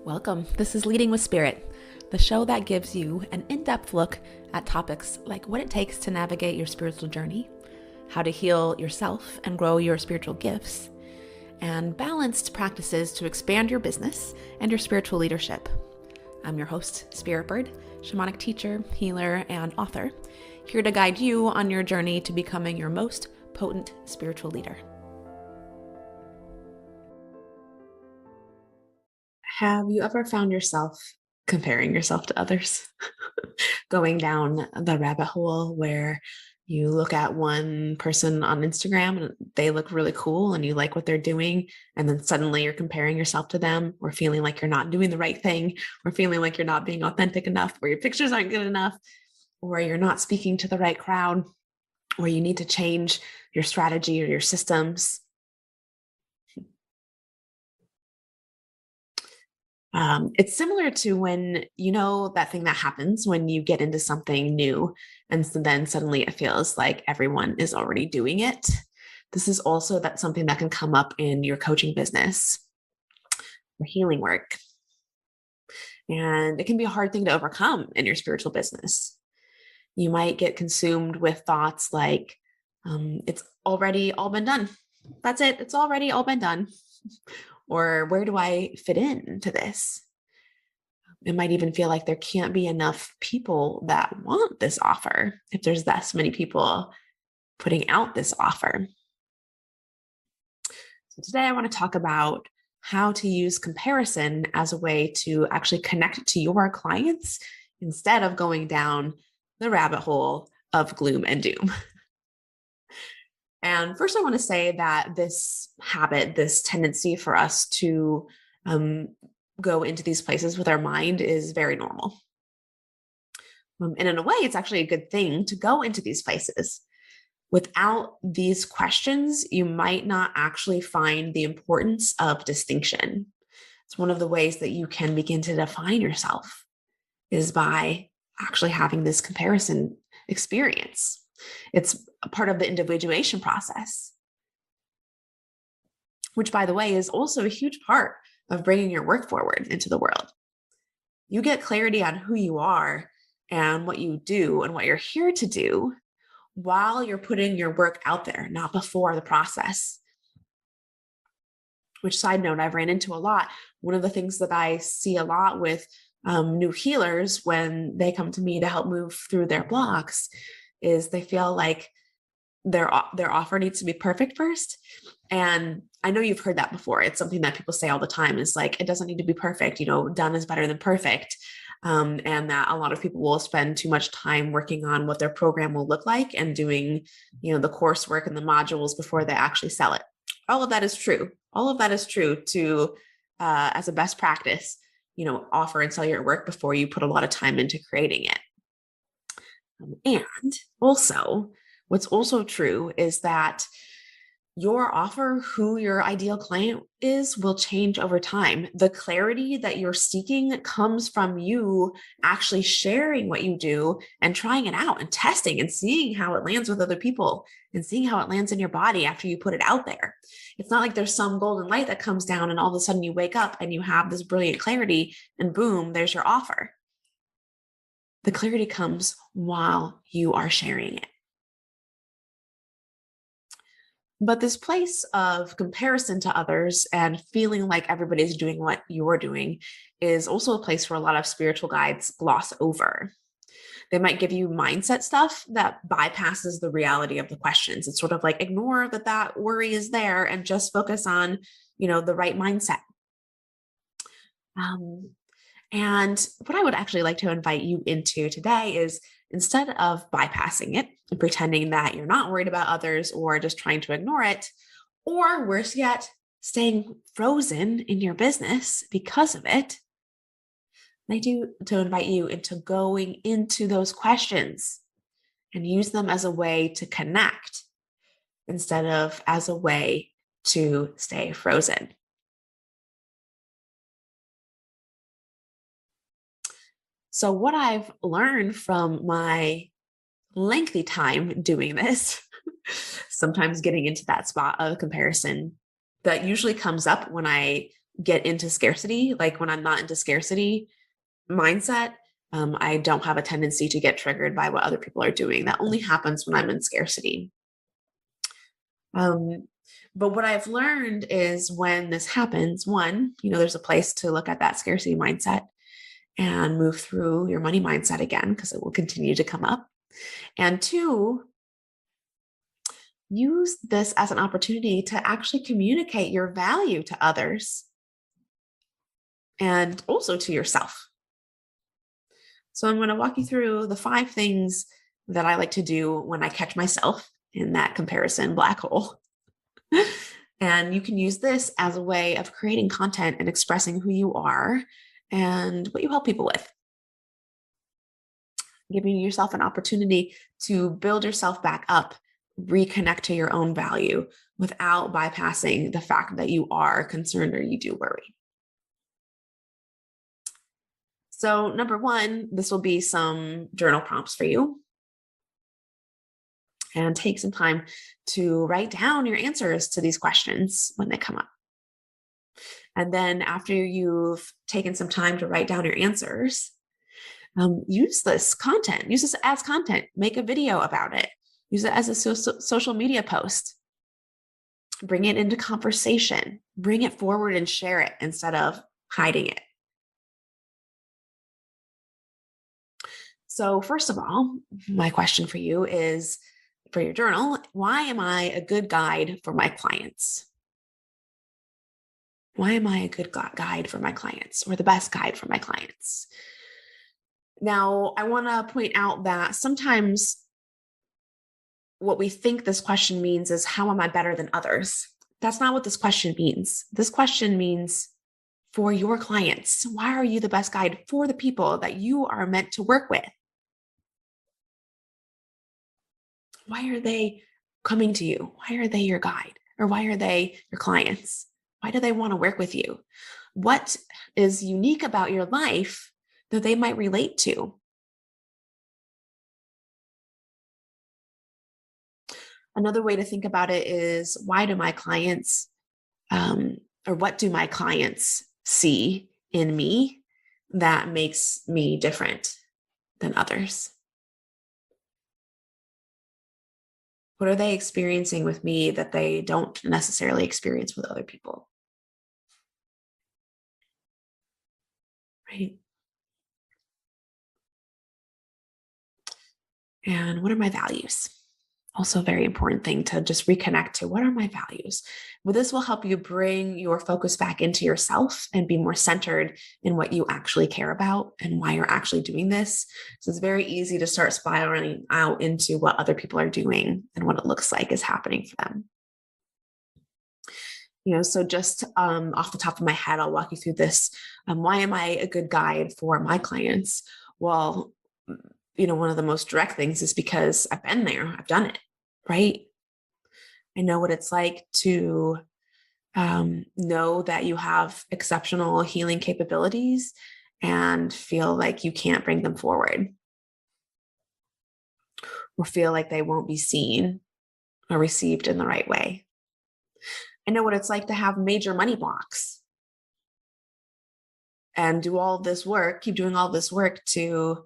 Welcome. This is Leading with Spirit, the show that gives you an in-depth look at topics like what it takes to navigate your spiritual journey, how to heal yourself and grow your spiritual gifts, and balanced practices to expand your business and your spiritual leadership. I'm your host, Spirit Bird, shamanic teacher, healer, and author, here to guide you on your journey to becoming your most potent spiritual leader. Have you ever found yourself comparing yourself to others? Going down the rabbit hole where you look at one person on Instagram and they look really cool and you like what they're doing, and then suddenly you're comparing yourself to them, or feeling like you're not doing the right thing, or feeling like you're not being authentic enough, or your pictures aren't good enough, or you're not speaking to the right crowd, or you need to change your strategy or your systems. It's similar to when, that thing that happens when you get into something new, and so then suddenly it feels like everyone is already doing it. This is also something that can come up in your coaching business or healing work. And it can be a hard thing to overcome in your spiritual business. You might get consumed with thoughts like, it's already all been done. That's it. It's already all been done. Or where do I fit into this? It might even feel like there can't be enough people that want this offer if there's this many people putting out this offer. So today I want to talk about how to use comparison as a way to actually connect to your clients instead of going down the rabbit hole of gloom and doom. And first, I want to say that this habit, this tendency for us to go into these places with our mind is very normal. And in a way, it's actually a good thing to go into these places. Without these questions, you might not actually find the importance of distinction. It's one of the ways that you can begin to define yourself is by actually having this comparison experience. It's a part of the individuation process, which, by the way, is also a huge part of bringing your work forward into the world. You get clarity on who you are and what you do and what you're here to do while you're putting your work out there, not before the process. Which, side note, I've ran into a lot. One of the things that I see a lot with new healers when they come to me to help move through their blocks is they feel like their offer needs to be perfect first. And I know you've heard that before. It's something that people say all the time is like, it doesn't need to be perfect. Done is better than perfect. And that a lot of people will spend too much time working on what their program will look like and doing, the coursework and the modules before they actually sell it. All of that is true. All of that is true to, as a best practice, offer and sell your work before you put a lot of time into creating it. And also, what's also true is that your offer, who your ideal client is, will change over time. The clarity that you're seeking comes from you actually sharing what you do and trying it out and testing and seeing how it lands with other people and seeing how it lands in your body after you put it out there. It's not like there's some golden light that comes down and all of a sudden you wake up and you have this brilliant clarity and boom, there's your offer. The clarity comes while you are sharing it. But this place of comparison to others and feeling like everybody's doing what you're doing is also a place where a lot of spiritual guides gloss over. They might give you mindset stuff that bypasses the reality of the questions. It's sort of like ignore that worry is there and just focus on, the right mindset. And what I would actually like to invite you into today is, instead of bypassing it and pretending that you're not worried about others or just trying to ignore it, or worse yet, staying frozen in your business because of it, I do to invite you into going into those questions and use them as a way to connect instead of as a way to stay frozen. So what I've learned from my lengthy time doing this, sometimes getting into that spot of comparison that usually comes up when I get into scarcity, like when I'm not into scarcity mindset, I don't have a tendency to get triggered by what other people are doing. That only happens when I'm in scarcity. But what I've learned is when this happens, one, there's a place to look at that scarcity mindset and move through your money mindset again, because it will continue to come up. And two, use this as an opportunity to actually communicate your value to others and also to yourself. So I'm going to walk you through the 5 things that I like to do when I catch myself in that comparison black hole. And you can use this as a way of creating content and expressing who you are and what you help people with. Giving yourself an opportunity to build yourself back up, reconnect to your own value without bypassing the fact that you are concerned or you do worry. So number 1, this will be some journal prompts for you. And take some time to write down your answers to these questions when they come up. And then after you've taken some time to write down your answers, use this content, use this as content, make a video about it, use it as a social media post, bring it into conversation, bring it forward and share it instead of hiding it. So first of all, my question for you is, for your journal, why am I a good guide for my clients? Why am I a good guide for my clients, or the best guide for my clients? Now, I want to point out that sometimes what we think this question means is, how am I better than others? That's not what this question means. This question means, for your clients, why are you the best guide for the people that you are meant to work with? Why are they coming to you? Why are they your guide? Or why are they your clients? Why do they want to work with you? What is unique about your life that they might relate to? Another way to think about it is, why do my clients, or what do my clients see in me that makes me different than others? What are they experiencing with me that they don't necessarily experience with other people? Right? And what are my values? Also a very important thing to just reconnect to. What are my values? Well, this will help you bring your focus back into yourself and be more centered in what you actually care about and why you're actually doing this. So it's very easy to start spiraling out into what other people are doing and what it looks like is happening for them. So just off the top of my head, I'll walk you through this. Why am I a good guide for my clients? Well, one of the most direct things is because I've been there, I've done it, right? I know what it's like to know that you have exceptional healing capabilities and feel like you can't bring them forward, or feel like they won't be seen or received in the right way. I know what it's like to have major money blocks and do all this work, keep doing all this work to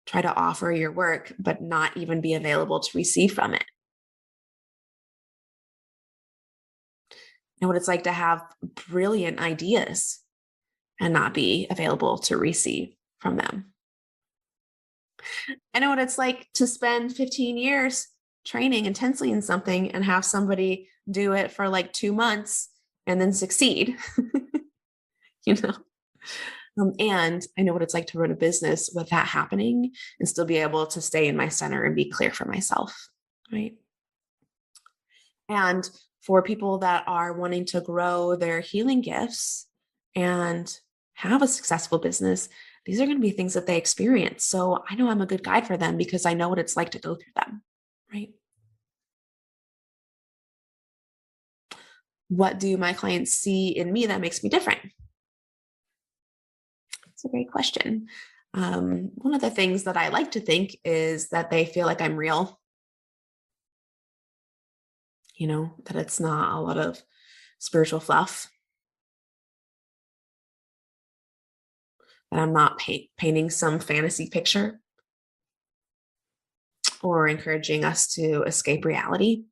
try to offer your work, but not even be available to receive from it. And what it's like to have brilliant ideas and not be available to receive from them. I know what it's like to spend 15 years training intensely in something and have somebody do it for like 2 months and then succeed. And I know what it's like to run a business with that happening and still be able to stay in my center and be clear for myself, right? And for people that are wanting to grow their healing gifts and have a successful business, these are going to be things that they experience. So I know I'm a good guide for them because I know what it's like to go through them, right? What do my clients see in me that makes me different? It's a great question. One of the things that I like to think is that they feel like I'm real, that it's not a lot of spiritual fluff. that I'm not painting some fantasy picture or encouraging us to escape reality.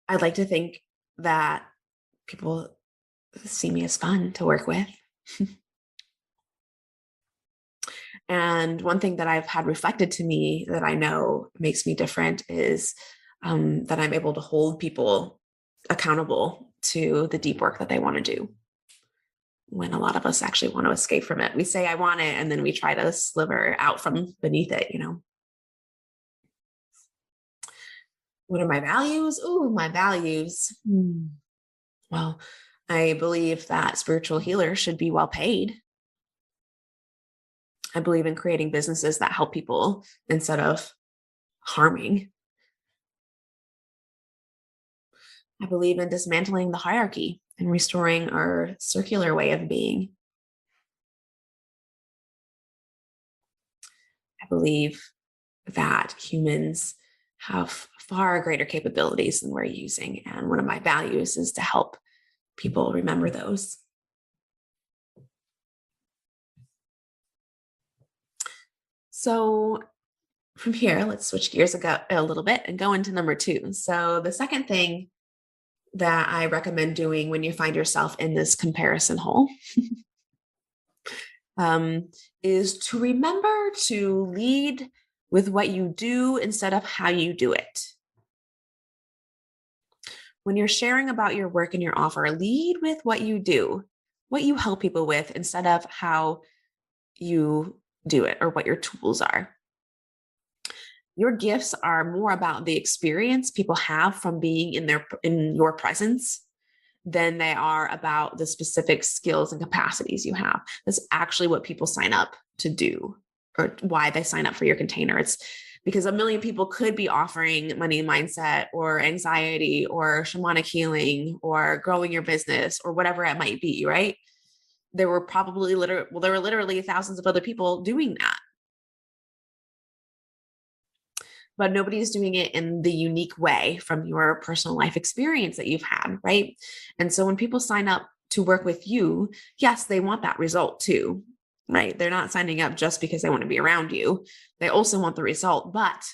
I'd like to think that people see me as fun to work with. And one thing that I've had reflected to me that I know makes me different is that I'm able to hold people accountable to the deep work that they want to do. When a lot of us actually want to escape from it, we say, I want it, and then we try to sliver out from beneath it, What are my values? Oh, my values. Well, I believe that spiritual healers should be well paid. I believe in creating businesses that help people instead of harming. I believe in dismantling the hierarchy and restoring our circular way of being. I believe that humans have far greater capabilities than we're using. And one of my values is to help people remember those. So from here, let's switch gears a little bit and go into number 2. So the second thing that I recommend doing when you find yourself in this comparison hole is to remember to lead with what you do instead of how you do it. When you're sharing about your work and your offer, lead with what you do, what you help people with instead of how you do it or what your tools are. Your gifts are more about the experience people have from being in your presence than they are about the specific skills and capacities you have. That's actually what people sign up to do, or why they sign up for your container. It's because a million people could be offering money mindset or anxiety or shamanic healing or growing your business or whatever it might be, right? There were literally thousands of other people doing that. But nobody's doing it in the unique way from your personal life experience that you've had, right? And so when people sign up to work with you, yes, they want that result too, right? They're not signing up just because they want to be around you. They also want the result, but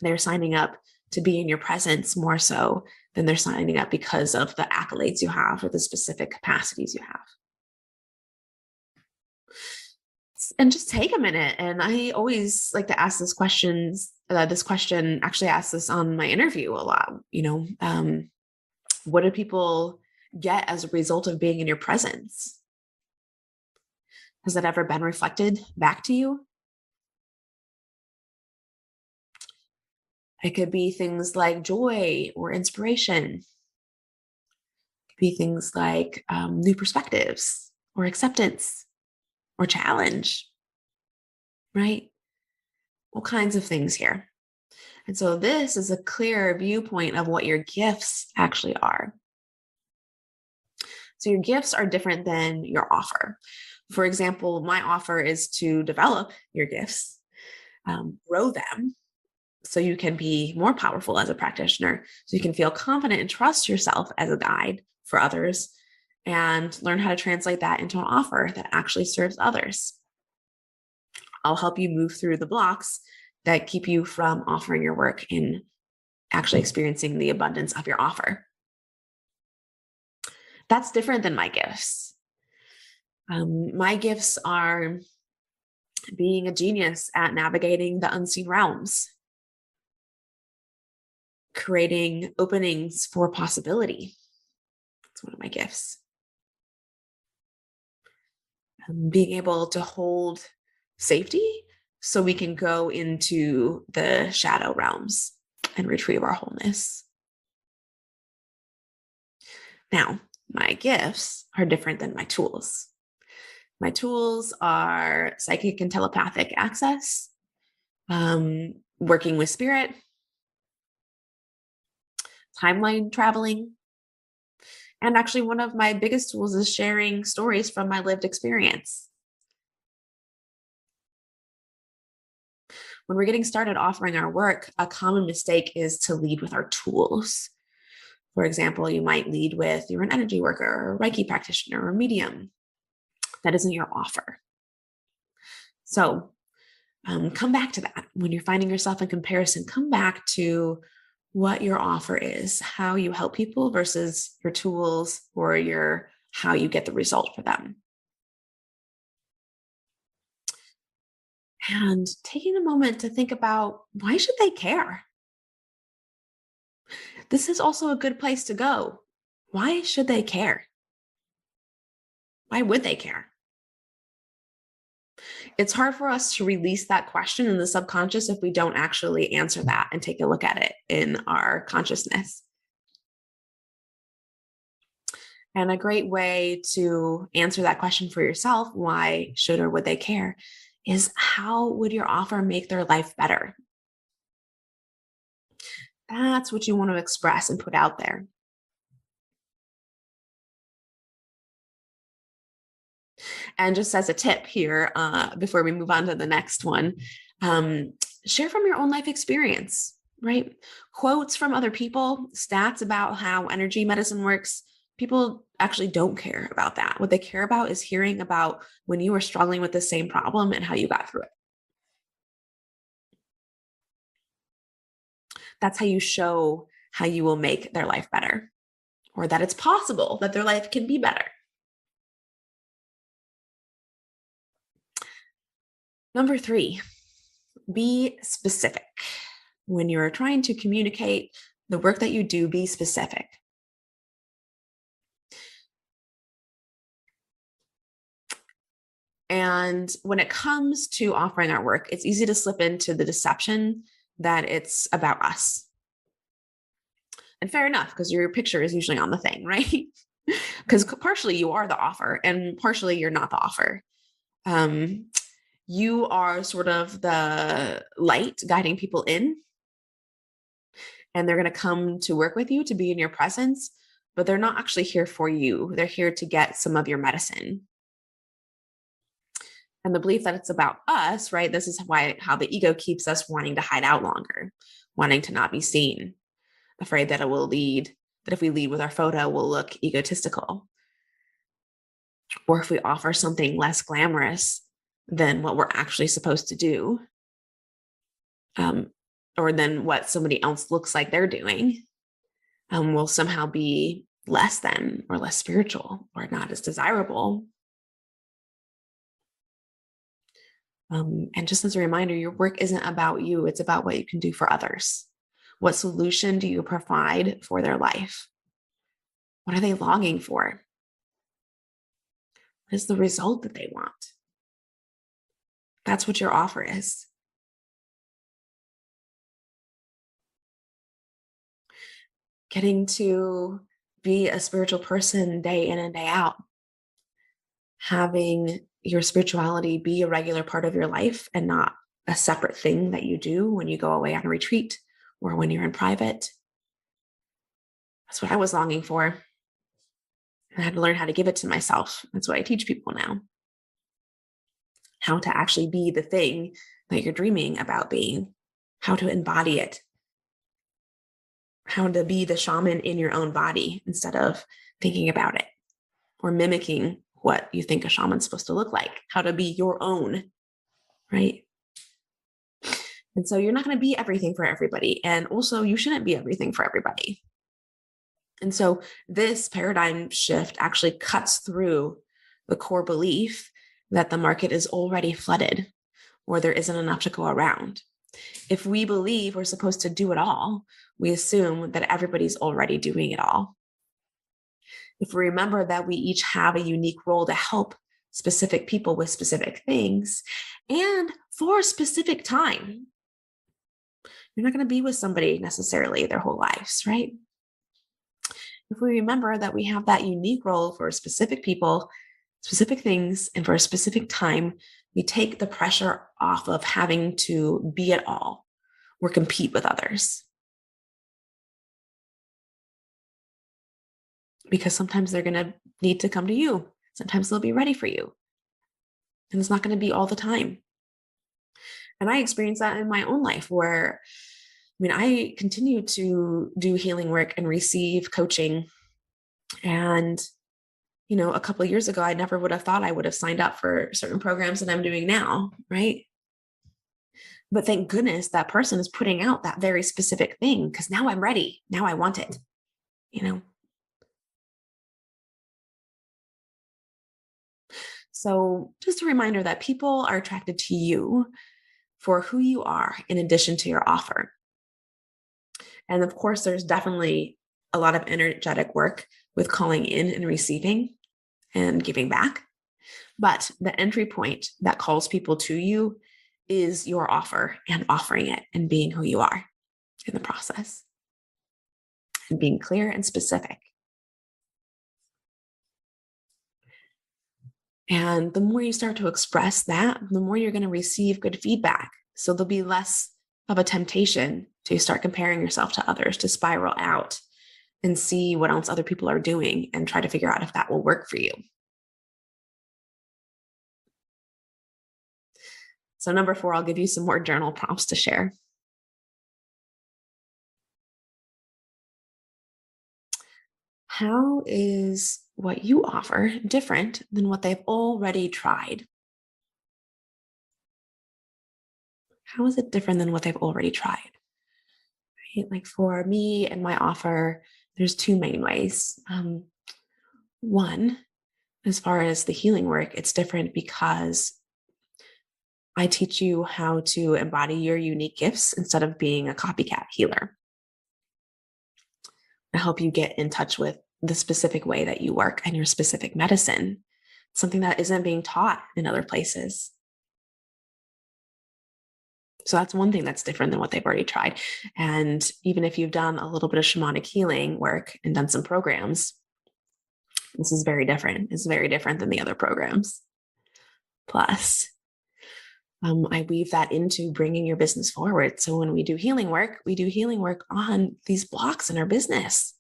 they're signing up to be in your presence more so than they're signing up because of the accolades you have or the specific capacities you have. And just take a minute. And I always like to ask this question. Actually, I ask this on my interview a lot. What do people get as a result of being in your presence? Has that ever been reflected back to you? It could be things like joy or inspiration. It could be things like new perspectives or acceptance or challenge, right? All kinds of things here. And so this is a clear viewpoint of what your gifts actually are. So your gifts are different than your offer. For example, my offer is to develop your gifts, grow them so you can be more powerful as a practitioner, so you can feel confident and trust yourself as a guide for others and learn how to translate that into an offer that actually serves others. I'll help you move through the blocks that keep you from offering your work and actually experiencing the abundance of your offer. That's different than my gifts. My gifts are being a genius at navigating the unseen realms, creating openings for possibility. That's one of my gifts. Being able to hold safety so we can go into the shadow realms and retrieve our wholeness. Now, my gifts are different than my tools. My tools are psychic and telepathic access, working with spirit, timeline traveling, and actually one of my biggest tools is sharing stories from my lived experience. When we're getting started offering our work, a common mistake is to lead with our tools. For example, you might lead with you're an energy worker or a Reiki practitioner or a medium. That isn't your offer. So come back to that. When you're finding yourself in comparison, come back to what your offer is, how you help people versus your tools or your how you get the result for them. And taking a moment to think about, why should they care? This is also a good place to go. Why should they care? Why would they care? It's hard for us to release that question in the subconscious if we don't actually answer that and take a look at it in our consciousness. And a great way to answer that question for yourself, why should or would they care, is how would your offer make their life better? That's what you want to express and put out there. And just as a tip here, before we move on to the next one, share from your own life experience, right? Quotes from other people, stats about how energy medicine works. People actually don't care about that. What they care about is hearing about when you were struggling with the same problem and how you got through it. That's how you show how you will make their life better, or that it's possible that their life can be better. Number 3, be specific. When you're trying to communicate the work that you do, be specific. And when it comes to offering our work, it's easy to slip into the deception that it's about us. And fair enough, because your picture is usually on the thing, right? Because partially you are the offer and partially you're not the offer. You are sort of the light guiding people in, and they're going to come to work with you to be in your presence, but they're not actually here for you. They're here to get some of your medicine. And the belief that it's about us, right? This is how the ego keeps us wanting to hide out longer, wanting to not be seen, afraid that that if we lead with our photo, we'll look egotistical. Or if we offer something less glamorous than what we're actually supposed to do, or than what somebody else looks like they're doing, will somehow be less than or less spiritual or not as desirable. And just as a reminder, your work isn't about you. It's about what you can do for others. What solution do you provide for their life? What are they longing for? What is the result that they want? That's what your offer is. Getting to be a spiritual person day in and day out. Having your spirituality be a regular part of your life and not a separate thing that you do when you go away on a retreat or when you're in private. That's what I was longing for. And I had to learn how to give it to myself. That's what I teach people now. How to actually be the thing that you're dreaming about being, how to embody it, how to be the shaman in your own body instead of thinking about it or mimicking what you think a shaman's supposed to look like, how to be your own, right? And so you're not going to be everything for everybody. And also you shouldn't be everything for everybody. And so this paradigm shift actually cuts through the core belief that the market is already flooded or there isn't enough to go around. If we believe we're supposed to do it all, we assume that everybody's already doing it all. If we remember that we each have a unique role to help specific people with specific things and for a specific time, you're not going to be with somebody necessarily their whole lives, right? If we remember that we have that unique role for specific people, specific things, and for a specific time, we take the pressure off of having to be it all or compete with others. Because sometimes they're going to need to come to you. Sometimes they'll be ready for you. And it's not going to be all the time. And I experienced that in my own life where mean, I continue to do healing work and receive coaching. And, a couple of years ago, I never would have thought I would have signed up for certain programs that I'm doing now, right? But thank goodness that person is putting out that very specific thing, because now I'm ready. Now I want it, you know? So just a reminder that people are attracted to you for who you are in addition to your offer. And of course, there's definitely a lot of energetic work with calling in and receiving and giving back. But the entry point that calls people to you is your offer and offering it and being who you are in the process and being clear and specific. And the more you start to express that, the more you're going to receive good feedback. So there'll be less of a temptation to start comparing yourself to others, to spiral out and see what else other people are doing and try to figure out if that will work for you. So number 4, I'll give you some more journal prompts to share. How is what you offer different than what they've already tried? How is it different than what they've already tried? Right? Like for me and my offer, there's 2 main ways. One, as far as the healing work, it's different because I teach you how to embody your unique gifts instead of being a copycat healer. I help you get in touch with the specific way that you work and your specific medicine, something that isn't being taught in other places. So that's one thing that's different than what they've already tried. And even if you've done a little bit of shamanic healing work and done some programs, this is very different. It's very different than the other programs. Plus, I weave that into bringing your business forward. So when we do healing work on these blocks in our business.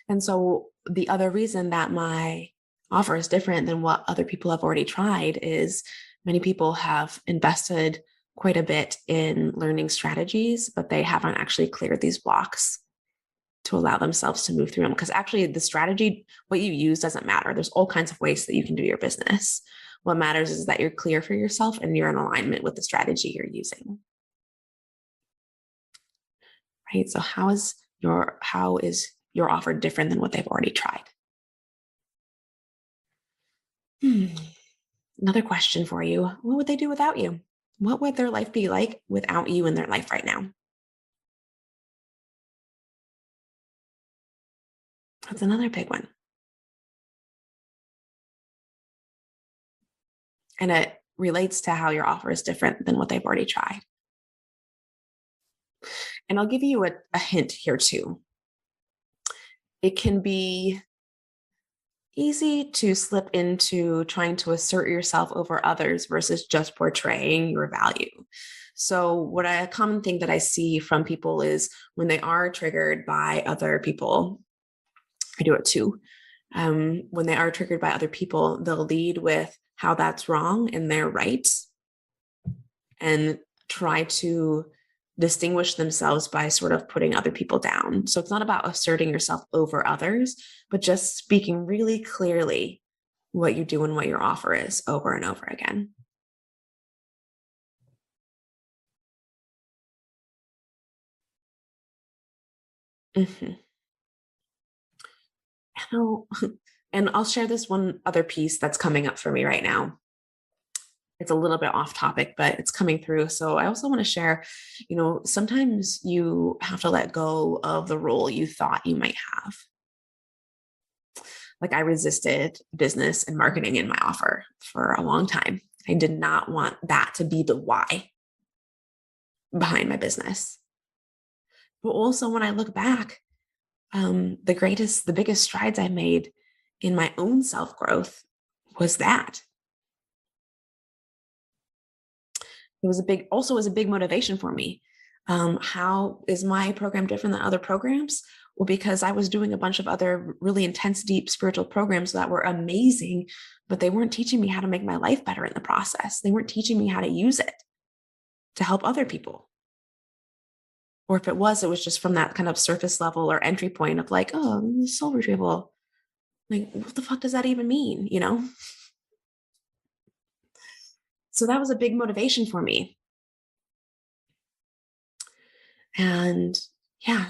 And so the other reason that my offer is different than what other people have already tried is many people have invested quite a bit in learning strategies, but they haven't actually cleared these blocks to allow themselves to move through them. Because actually the strategy, what you use doesn't matter. There's all kinds of ways that you can do your business. What matters is that you're clear for yourself and you're in alignment with the strategy you're using. Right? So how is your offer different than what they've already tried? Another question for you. What would they do without you? What would their life be like without you in their life right now? That's another big one. And it relates to how your offer is different than what they've already tried. And I'll give you a hint here too. It can be easy to slip into trying to assert yourself over others versus just portraying your value. So a common thing that I see from people is when they are triggered by other people, I do it too. When they are triggered by other people, they'll lead with how that's wrong and they're right and try to distinguish themselves by sort of putting other people down. So it's not about asserting yourself over others, but just speaking really clearly what you do and what your offer is over and over again. Mm-hmm. And I'll share this one other piece that's coming up for me right now. It's a little bit off topic, but it's coming through. So I also want to share, sometimes you have to let go of the role you thought you might have. Like I resisted business and marketing in my offer for a long time. I did not want that to be the why behind my business. But also when I look back, the biggest strides I made in my own self-growth was that. It was a big motivation for me. How is my program different than other programs? Well, because I was doing a bunch of other really intense, deep spiritual programs that were amazing, but they weren't teaching me how to make my life better in the process. They weren't teaching me how to use it. to help other people. Or if it was just from that kind of surface level or entry point of like, oh, soul retrieval. Like, what the fuck does that even mean? So that was a big motivation for me. And yeah,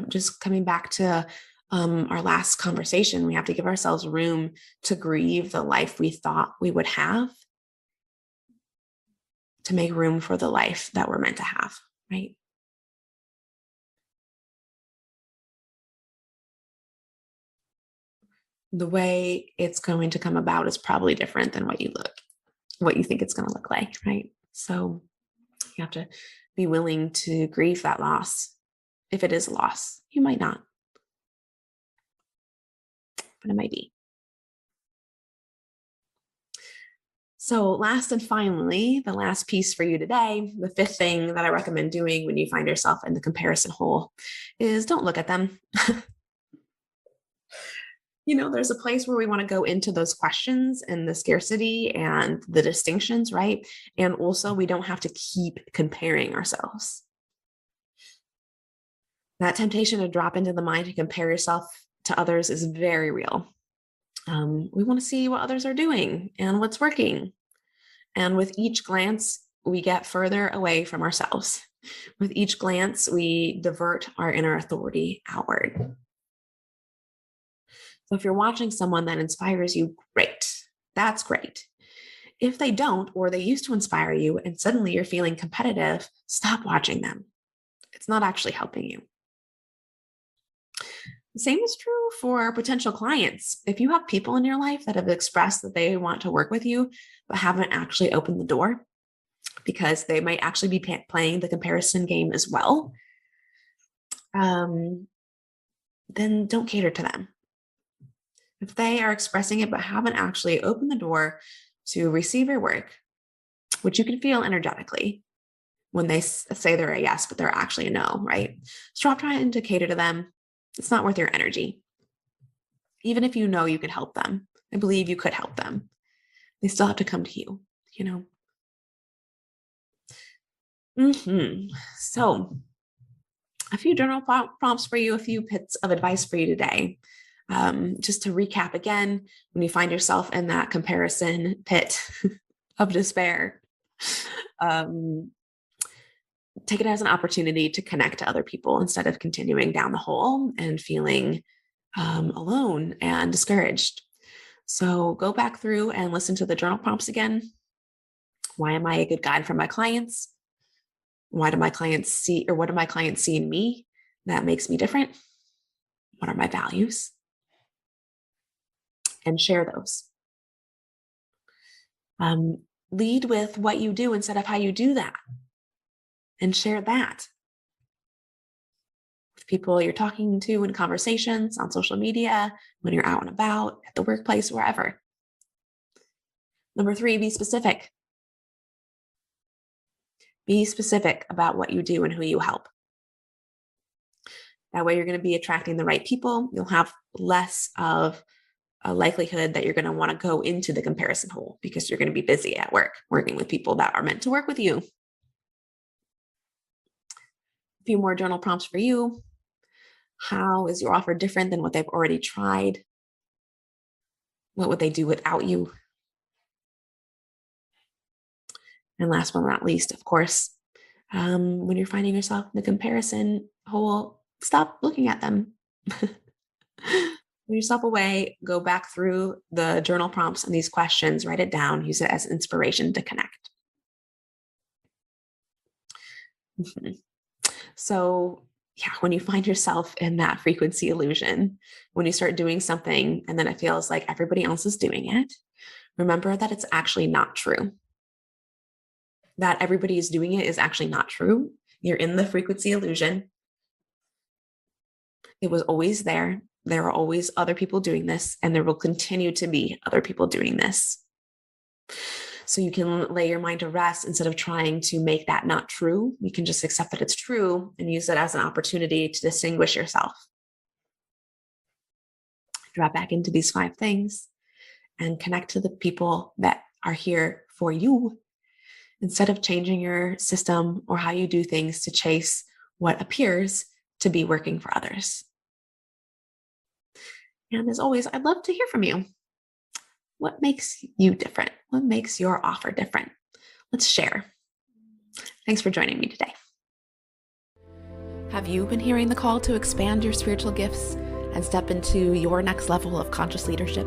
just coming back to our last conversation, we have to give ourselves room to grieve the life we thought we would have, to make room for the life that we're meant to have, right? The way it's going to come about is probably different than what you think it's going to look like, right? So you have to be willing to grieve that loss. If it is a loss, you might not, but it might be. So last and finally, the last piece for you today, the fifth thing that I recommend doing when you find yourself in the comparison hole is don't look at them. There's a place where we want to go into those questions and the scarcity and the distinctions, right? And also, we don't have to keep comparing ourselves. That temptation to drop into the mind and compare yourself to others is very real. We want to see what others are doing and what's working. And with each glance, we get further away from ourselves. With each glance, we divert our inner authority outward. So if you're watching someone that inspires you, great. That's great. If they don't, or they used to inspire you and suddenly you're feeling competitive, stop watching them. It's not actually helping you. The same is true for potential clients. If you have people in your life that have expressed that they want to work with you, but haven't actually opened the door because they might actually be playing the comparison game as well, then don't cater to them. If they are expressing it but haven't actually opened the door to receive your work, which you can feel energetically when they say they're a yes, but they're actually a no, right? Stop trying to cater to them. It's not worth your energy. Even if you know you can help them, I believe you could help them. They still have to come to you, So a few journal prompts for you, a few bits of advice for you today. Just to recap again, when you find yourself in that comparison pit of despair, take it as an opportunity to connect to other people instead of continuing down the hole and feeling alone and discouraged. So go back through and listen to the journal prompts again. Why am I a good guide for my clients? What do my clients see in me that makes me different? What are my values? And share those. Lead with what you do instead of how you do that. And share that with people you're talking to in conversations, on social media, when you're out and about, at the workplace, wherever. Number 3, be specific. Be specific about what you do and who you help. That way you're going to be attracting the right people. You'll have less of a likelihood that you're going to want to go into the comparison hole because you're going to be busy at work, working with people that are meant to work with you. A few more journal prompts for you. How is your offer different than what they've already tried? What would they do without you? And last but not least, of course, when you're finding yourself in the comparison hole, stop looking at them. Put yourself away, go back through the journal prompts and these questions, write it down, use it as inspiration to connect. So yeah, when you find yourself in that frequency illusion, when you start doing something and then it feels like everybody else is doing it, remember that it's actually not true. That everybody is doing it is actually not true. You're in the frequency illusion. It was always there. There are always other people doing this, and there will continue to be other people doing this. So you can lay your mind to rest instead of trying to make that not true. You can just accept that it's true and use it as an opportunity to distinguish yourself. Drop back into these 5 things and connect to the people that are here for you instead of changing your system or how you do things to chase what appears to be working for others. And as always, I'd love to hear from you. What makes you different? What makes your offer different? Let's share. Thanks for joining me today. Have you been hearing the call to expand your spiritual gifts and step into your next level of conscious leadership?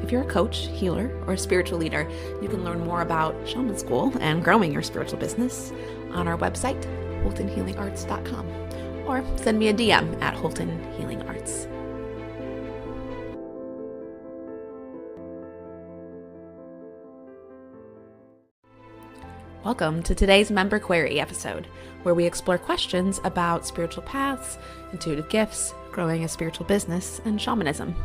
If you're a coach, healer, or a spiritual leader, you can learn more about Shaman School and growing your spiritual business on our website, HoltonHealingArts.com, or send me a DM at Holton Healing Arts. Welcome to today's Member Query episode, where we explore questions about spiritual paths, intuitive gifts, growing a spiritual business, and shamanism.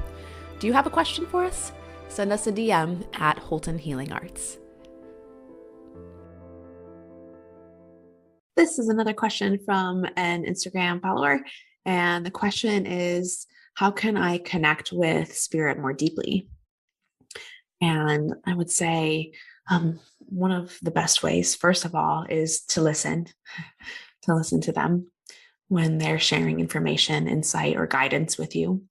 Do you have a question for us? Send us a DM at Holton Healing Arts. This is another question from an Instagram follower, and the question is, how can I connect with spirit more deeply? And I would say, one of the best ways, first of all, is to listen to them when they're sharing information, insight, or guidance with you.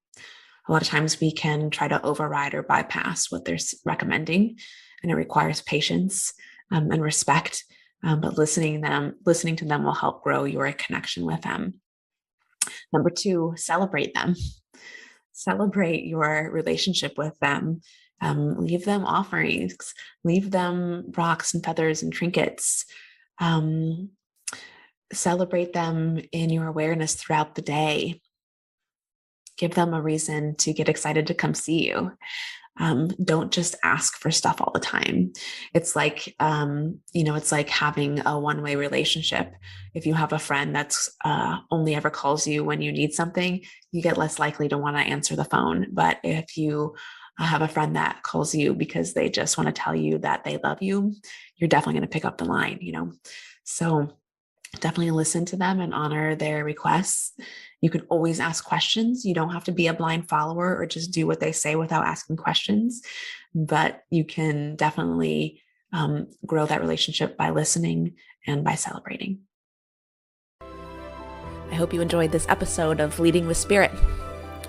A lot of times we can try to override or bypass what they're recommending, and it requires patience and respect. But listening to them will help grow your connection with them. Number 2, celebrate them. Celebrate your relationship with them. Leave them offerings, leave them rocks and feathers and trinkets. Celebrate them in your awareness throughout the day. Give them a reason to get excited to come see you. Don't just ask for stuff all the time. It's like, it's like having a one-way relationship. If you have a friend that's only ever calls you when you need something, you get less likely to want to answer the phone. But if you have a friend that calls you because they just want to tell you that they love you, you're definitely going to pick up the line, So definitely listen to them and honor their requests. You can always ask questions. You don't have to be a blind follower or just do what they say without asking questions, but you can definitely grow that relationship by listening and by celebrating. I hope you enjoyed this episode of Leading with Spirit.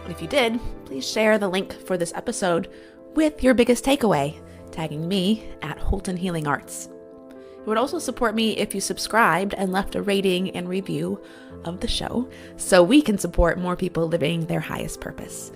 If you did, please share the link for this episode with your biggest takeaway, tagging me at Holton Healing Arts. It would also support me if you subscribed and left a rating and review of the show so we can support more people living their highest purpose.